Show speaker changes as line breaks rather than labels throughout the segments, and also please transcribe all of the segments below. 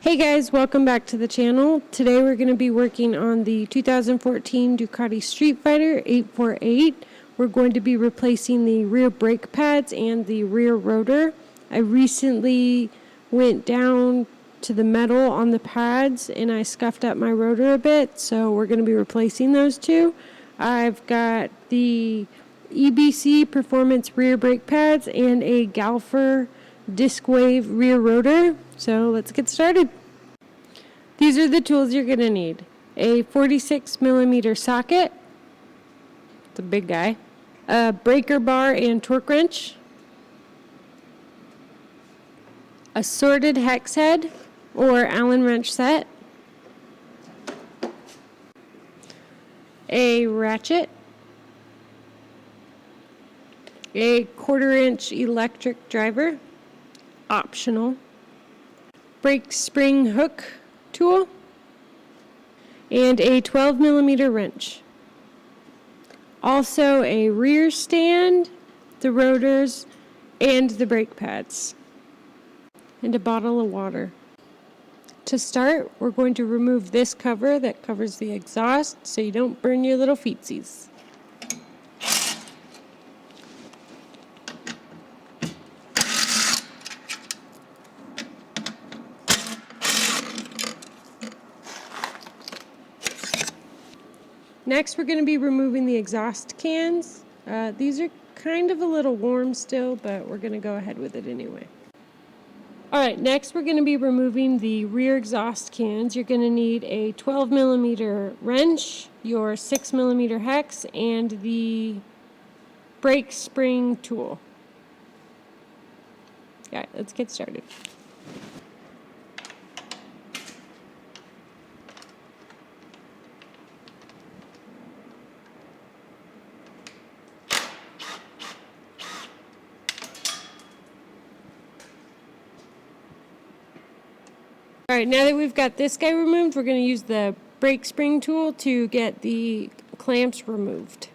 Hey guys, welcome back to the channel. Today we're going to be working on the 2014 Ducati Streetfighter 848. We're going to be replacing the rear brake pads and the rear rotor. I recently went down to the metal on the pads and I scuffed up my rotor a bit, so we're going to be replacing those two. I've got the EBC Performance rear brake pads and a Caliper disc wave rear rotor. So let's get started. These are the tools you're going to need. A 46mm socket, it's a big guy, a breaker bar and torque wrench, a sorted hex head or Allen wrench set, a ratchet, a 1/4-inch electric driver, optional, brake spring hook tool, and a 12mm wrench. Also a rear stand, the rotors, and the brake pads, and a bottle of water. To start, we're going to remove this cover that covers the exhaust so you don't burn your little feetsies. Next, we're going to be removing the exhaust cans. These are kind of a little warm still, but we're going to go ahead with it anyway. Alright, next we're going to be removing the rear exhaust cans. You're going to need a 12mm wrench, your 6mm hex, and the brake spring tool. Alright, let's get started. Alright, now that we've got this guy removed, we're going to use the brake spring tool to get the clamps removed.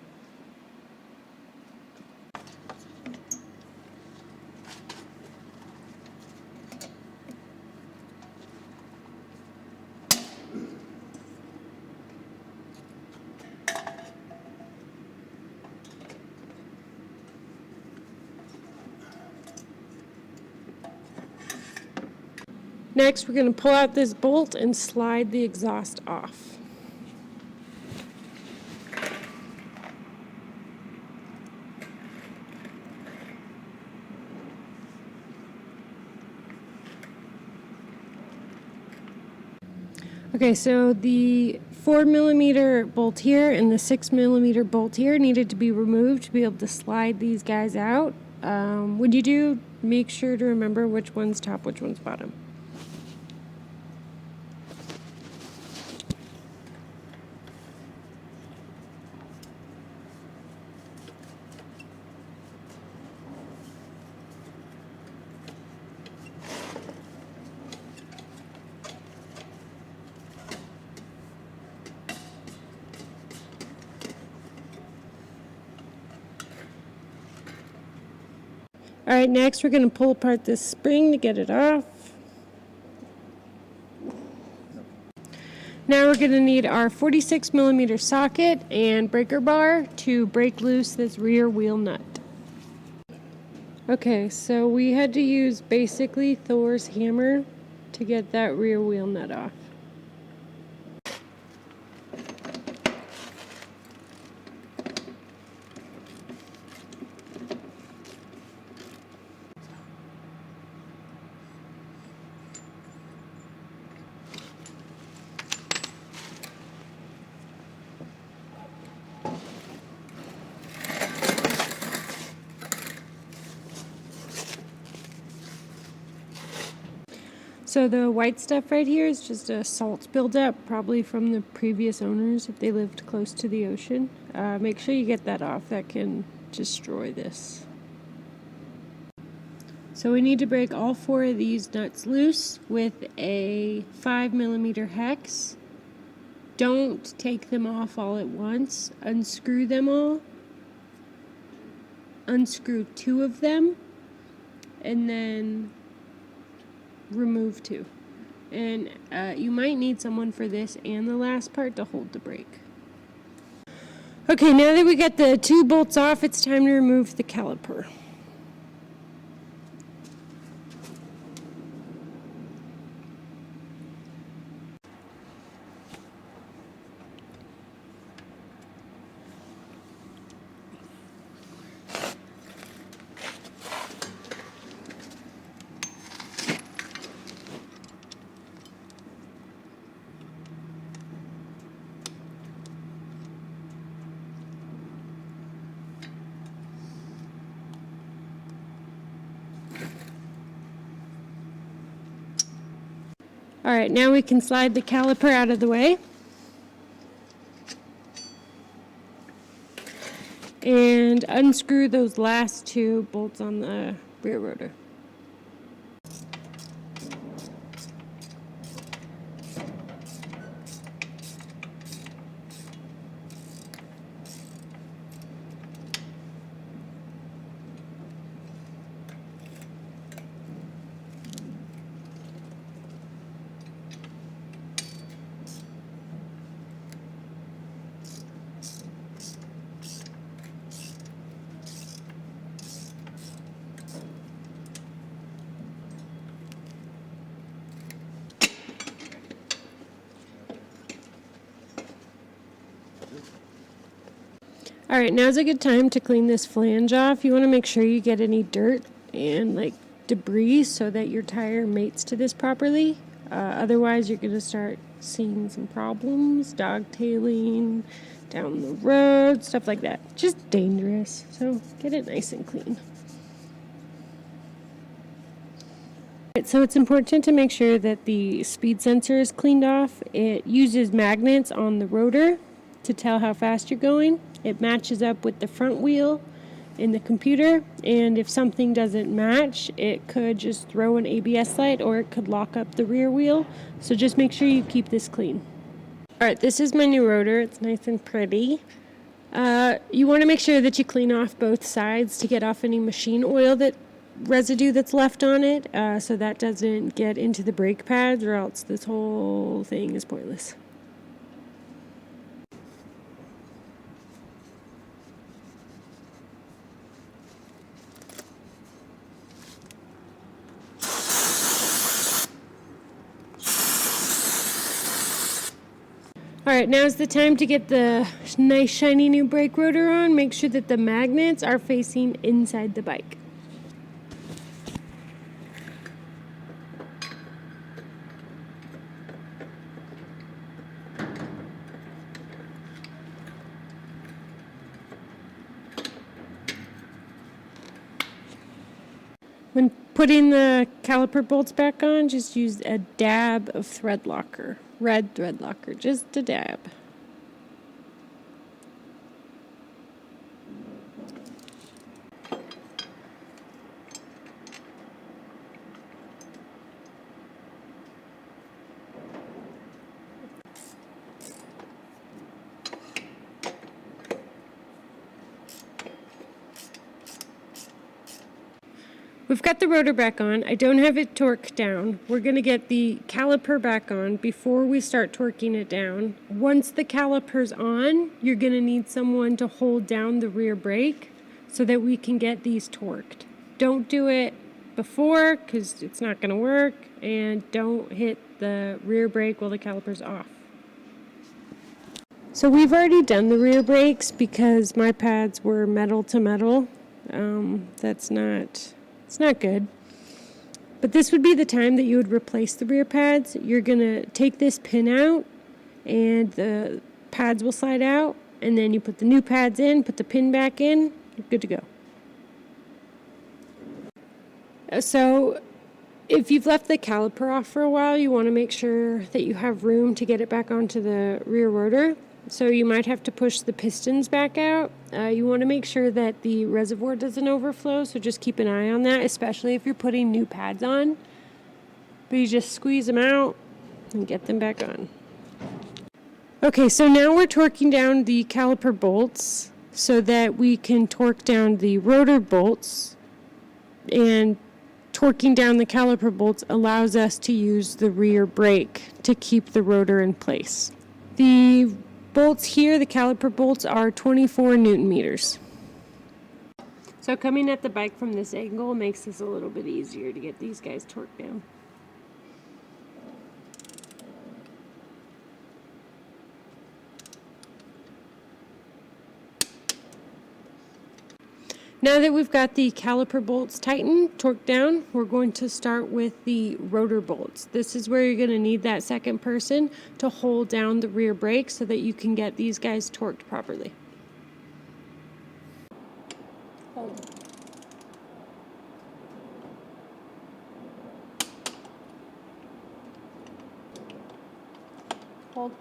Next, we're going to pull out this bolt and slide the exhaust off. Okay, so the 4mm bolt here and the 6mm bolt here needed to be removed to be able to slide these guys out. When you do, make sure to remember which one's top, which one's bottom. Alright, next we're going to pull apart this spring to get it off. Now we're going to need our 46mm socket and breaker bar to break loose this rear wheel nut. Okay, so we had to use basically Thor's hammer to get that rear wheel nut off. So the white stuff right here is just a salt buildup, probably from the previous owners if they lived close to the ocean. Make sure you get that off. That can destroy this. So we need to break all 4 of these nuts loose with a 5mm hex. Don't take them off all at once. Unscrew them all. Unscrew 2 of them. And then remove 2. And you might need someone for this and the last part to hold the brake. Okay, now that we got the 2 bolts off, it's time to remove the caliper. All right, now we can slide the caliper out of the way. And unscrew those last 2 bolts on the rear rotor. Alright, now's a good time to clean this flange off. You want to make sure you get any dirt and like debris so that your tire mates to this properly. Otherwise, you're going to start seeing some problems, dogtailing down the road, stuff like that. Just dangerous. So get it nice and clean. So it's important to make sure that the speed sensor is cleaned off. It uses magnets on the rotor to tell how fast you're going. It matches up with the front wheel in the computer, and if something doesn't match, it could just throw an ABS light or it could lock up the rear wheel. So just make sure you keep this clean. Alright, this is my new rotor. It's nice and pretty. You want to make sure that you clean off both sides to get off any machine oil residue that's left on it, so that doesn't get into the brake pads, or else this whole thing is pointless. Alright, now's the time to get the nice shiny new brake rotor on. Make sure that the magnets are facing inside the bike. When putting the caliper bolts back on, just use a dab of thread locker. Red thread locker, just a dab. We've got the rotor back on. I don't have it torqued down. We're going to get the caliper back on before we start torquing it down. Once the caliper's on, you're going to need someone to hold down the rear brake so that we can get these torqued. Don't do it before because it's not going to work, and don't hit the rear brake while the caliper's off. So we've already done the rear brakes because my pads were metal to metal. It's not good. But this would be the time that you would replace the rear pads. You're going to take this pin out and the pads will slide out, and then you put the new pads in, put the pin back in, you're good to go. So if you've left the caliper off for a while, you want to make sure that you have room to get it back onto the rear rotor. So you might have to push the pistons back out. You want to make sure that the reservoir doesn't overflow, so just keep an eye on that, especially if you're putting new pads on. But you just squeeze them out and get them back on. Okay, so now we're torquing down the caliper bolts so that we can torque down the rotor bolts and torquing down the caliper bolts allows us to use the rear brake to keep the rotor in place. The bolts here, the caliper bolts, are 24 Newton meters. So coming at the bike from this angle makes this a little bit easier to get these guys torqued down. Now that we've got the caliper bolts tightened, torqued down, we're going to start with the rotor bolts. This is where you're going to need that second person to hold down the rear brake so that you can get these guys torqued properly. Hold. Hold.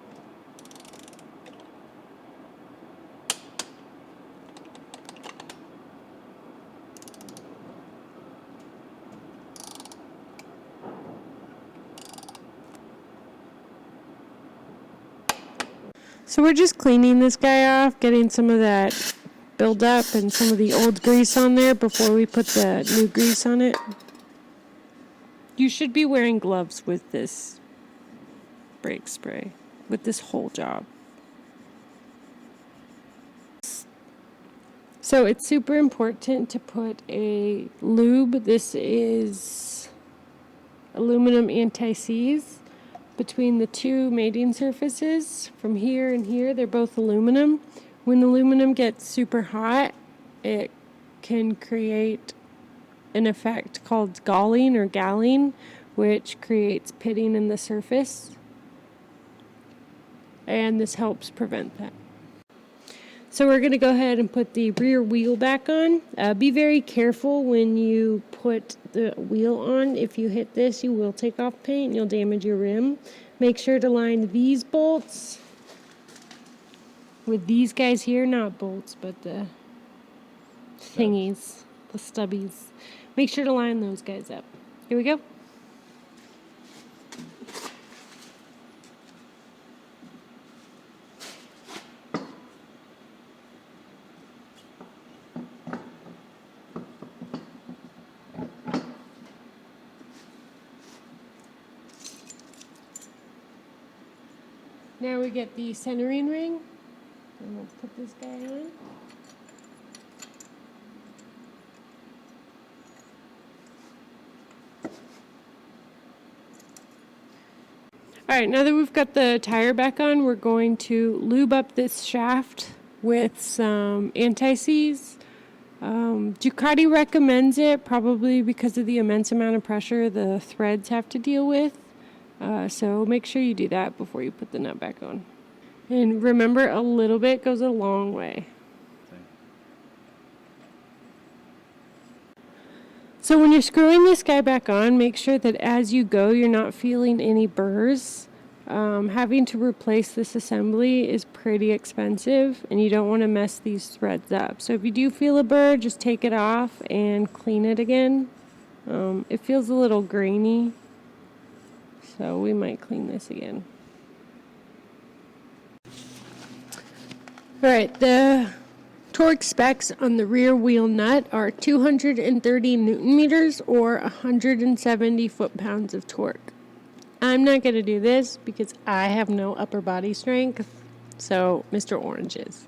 So we're just cleaning this guy off, getting some of that buildup and some of the old grease on there before we put the new grease on it. You should be wearing gloves with this brake spray, with this whole job. So it's super important to put a lube. This is aluminum anti-seize. Between the two mating surfaces, from here and here, they're both aluminum. When aluminum gets super hot, it can create an effect called galling or galling, which creates pitting in the surface. And this helps prevent that. So we're going to go ahead and put the rear wheel back on. Be very careful when you put the wheel on. If you hit this, you will take off paint and you'll damage your rim. Make sure to line these bolts with these guys here, not bolts, but the thingies, the stubbies. Make sure to line those guys up. Here we go. Now we get the centering ring, and we'll put this guy on. Alright, now that we've got the tire back on, we're going to lube up this shaft with some anti-seize. Ducati recommends it, probably because of the immense amount of pressure the threads have to deal with. So make sure you do that before you put the nut back on. And remember, a little bit goes a long way. So when you're screwing this guy back on, make sure that as you go, you're not feeling any burrs. Having to replace this assembly is pretty expensive, and you don't want to mess these threads up. So if you do feel a burr, just take it off and clean it again. It feels a little grainy, so we might clean this again. Alright, the torque specs on the rear wheel nut are 230 Newton meters or 170 foot-pounds of torque. I'm not going to do this because I have no upper body strength, so Mr. Orange is.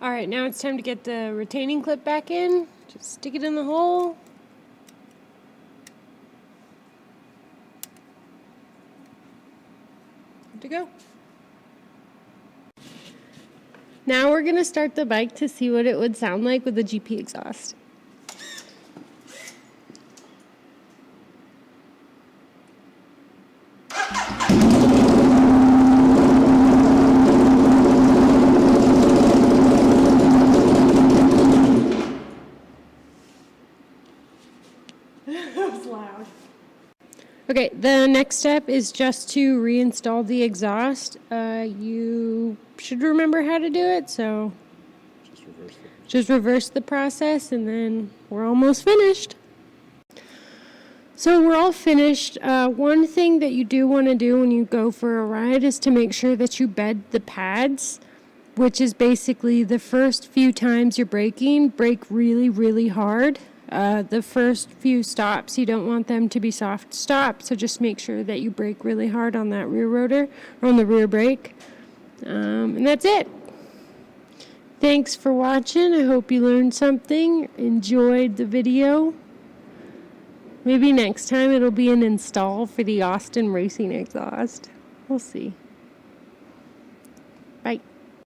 Alright, now it's time to get the retaining clip back in. Just stick it in the hole. Good to go. Now we're going to start the bike to see what it would sound like with the GP exhaust. That was loud. Okay, the next step is just to reinstall the exhaust. You should remember how to do it, so just reverse the process and then we're almost finished. So we're all finished. One thing that you do want to do when you go for a ride is to make sure that you bed the pads, which is basically the first few times you're braking, brake really, really hard. the first few stops, you don't want them to be soft stops, so just make sure that you brake really hard on that rear rotor, or on the rear brake. And that's it. Thanks for watching. I hope you learned something, enjoyed the video. Maybe next time it'll be an install for the Austin Racing exhaust. We'll see. Bye.